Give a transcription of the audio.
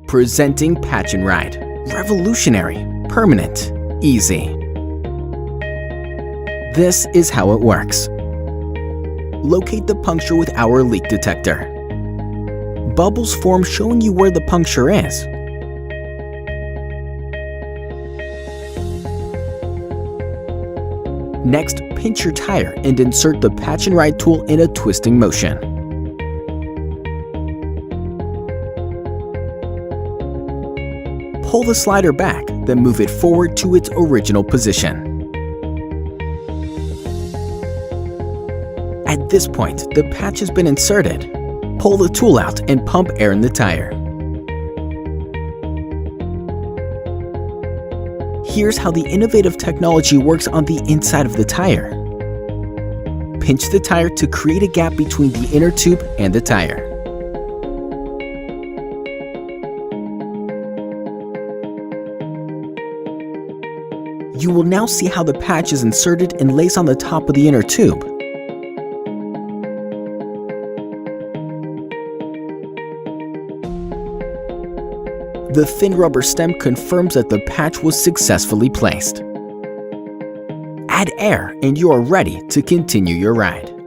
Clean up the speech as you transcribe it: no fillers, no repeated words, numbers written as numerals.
Presenting Patch and Ride. Revolutionary, permanent, easy. This is how it works. Locate the puncture with our leak detector. Bubbles form showing you where the puncture is. Next, pinch your tire and insert the Patch and Ride tool in a twisting motion. Pull the slider back, then move it forward to its original position. At this point, the patch has been inserted. Pull the tool out and pump air in the tire. Here's how the innovative technology works on the inside of the tire. Pinch the tire to create a gap between the inner tube and the tire. You will now see how the patch is inserted and lays on the top of the inner tube. The thin rubber stem confirms that the patch was successfully placed. Add air and you are ready to continue your ride.